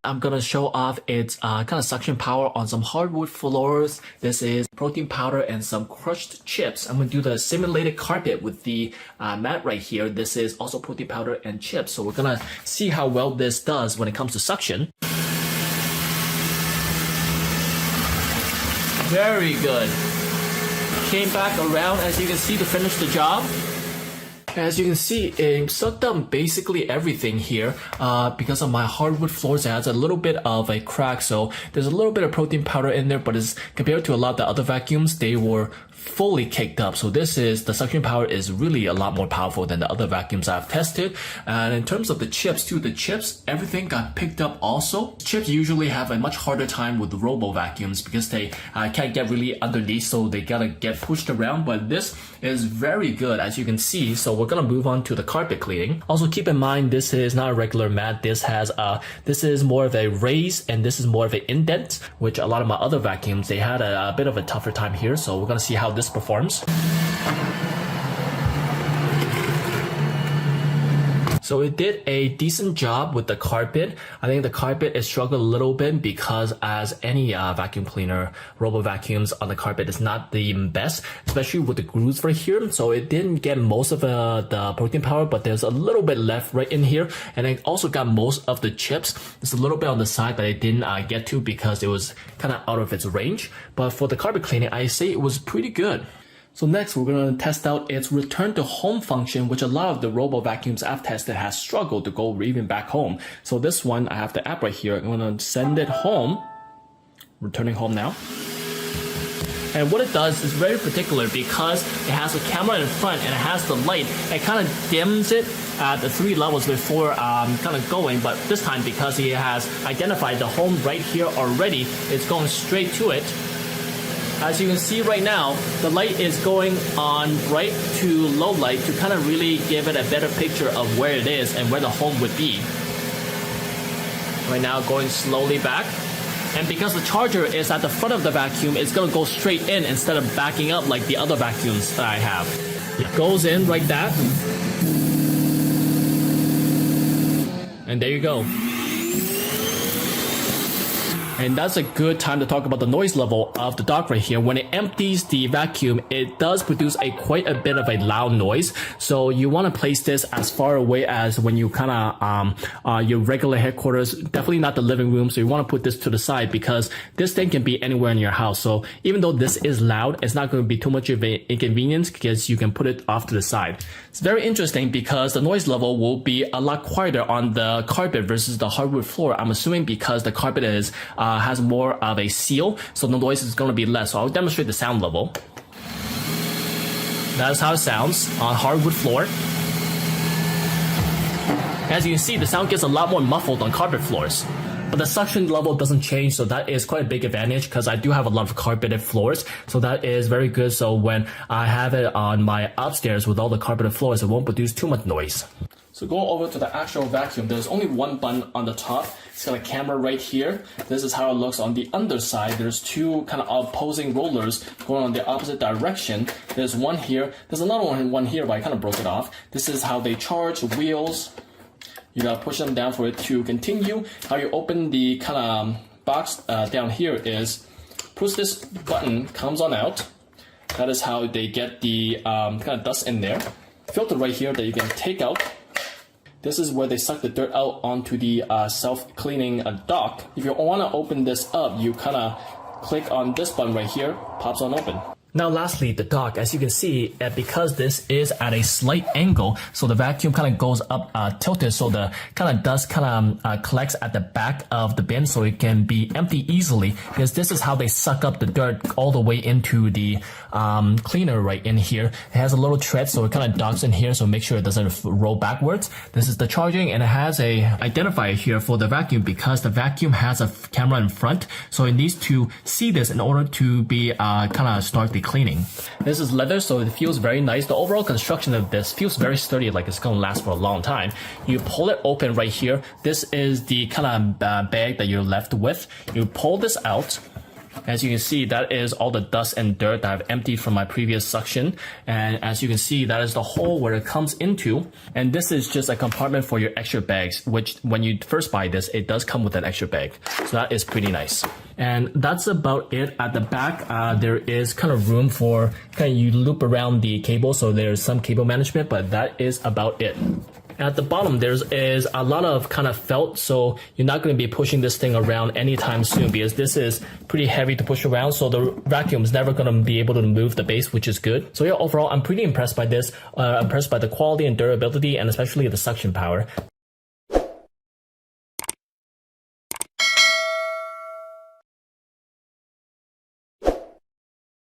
I'm gonna show off its kind of suction power on some hardwood floors. This is protein powder and some crushed chips. I'm gonna do the simulated carpet with the mat right here. This is also protein powder and chips. So we're gonna see how well this does when it comes to suction. Very good. Came back around, as you can see, to finish the job. As you can see, it sucked up basically everything here. Because of my hardwood floors, it has a little bit of a crack, so there's a little bit of protein powder in there, but it's compared to a lot of the other vacuums, they were fully caked up. So the suction power is really a lot more powerful than the other vacuums I've tested. And in terms of the chips too, everything got picked up also. Chips usually have a much harder time with the robo vacuums because they can't get really underneath, so they gotta get pushed around, but this is very good, as you can see. So we're gonna move on to the carpet cleaning. Also keep in mind, this is not a regular mat. This is more of a raise, and this is more of an indent, which a lot of my other vacuums, they had a bit of a tougher time here. So we're gonna see how this performs. So it did a decent job with the carpet. I think the carpet is struggled a little bit because, as any vacuum cleaner, robo vacuums on the carpet is not the best, especially with the grooves right here. So it didn't get most of the protein power, but there's a little bit left right in here. And it also got most of the chips. There's a little bit on the side that I didn't get to because it was kind of out of its range. But for the carpet cleaning, I say it was pretty good. So next, we're going to test out its return to home function, which a lot of the robo vacuums I've tested has struggled to go even back home. So this one, I have the app right here. I'm going to send it home. Returning home now. And what it does is very particular because it has a camera in front and it has the light. It kind of dims it at the 3 levels before kind of going, but this time because it has identified the home right here already, it's going straight to it. As you can see right now, the light is going on bright to low light to kind of really give it a better picture of where it is and where the home would be. Right now, going slowly back. And because the charger is at the front of the vacuum, it's going to go straight in instead of backing up like the other vacuums that I have. It goes in like that. And there you go. And that's a good time to talk about the noise level of the dock right here. When it empties the vacuum, it does produce quite a bit of a loud noise. So you want to place this as far away as when you kind of your regular headquarters, definitely not the living room. So you want to put this to the side because this thing can be anywhere in your house. So even though this is loud, it's not going to be too much of an inconvenience because you can put it off to the side. It's very interesting because the noise level will be a lot quieter on the carpet versus the hardwood floor. I'm assuming because the carpet has more of a seal, so the noise is going to be less. So I'll demonstrate the sound level. That's how it sounds on hardwood floor. As you can see, the sound gets a lot more muffled on carpet floors. But the suction level doesn't change, so that is quite a big advantage because I do have a lot of carpeted floors, so that is very good. So when I have it on my upstairs with all the carpeted floors, it won't produce too much noise. So going over to the actual vacuum, there's only one button on the top. It's got a camera right here. This is how it looks on the underside. There's 2 kind of opposing rollers going on the opposite direction. There's one here. There's another one here, but I kind of broke it off. This is how they charge the wheels. You gotta push them down for it to continue. How you open the kind of box down here is push this button, comes on out. That is how they get the kind of dust in there. Filter right here that you can take out. This is where they suck the dirt out onto the self-cleaning dock. If you want to open this up, you kind of click on this button right here, pops on open. Now lastly, the dock, as you can see, because this is at a slight angle, so the vacuum kind of goes up tilted, so the kind of dust kind of collects at the back of the bin so it can be empty easily, because this is how they suck up the dirt all the way into the cleaner right in here. It has a little tread, so it kind of docks in here, so make sure it doesn't roll backwards. This is the charging, and it has a identifier here for the vacuum because the vacuum has a camera in front, so it needs to see this in order to be kind of start the cleaning. This is leather, so it feels very nice. The overall construction of this feels very sturdy, like it's going to last for a long time. You pull it open right here. This is the kind of bag that you're left with. You pull this out. As you can see, that is all the dust and dirt that I've emptied from my previous suction. And as you can see, that is the hole where it comes into. And this is just a compartment for your extra bags, which when you first buy this, it does come with an extra bag. So that is pretty nice. And that's about it. At the back, there is kind of room for you loop around the cable. So there's some cable management, but that is about it. At the bottom, there is a lot of kind of felt, so you're not going to be pushing this thing around anytime soon because this is pretty heavy to push around, so the vacuum is never going to be able to move the base, which is good. So yeah, overall, I'm pretty impressed by this, impressed by the quality and durability and especially the suction power.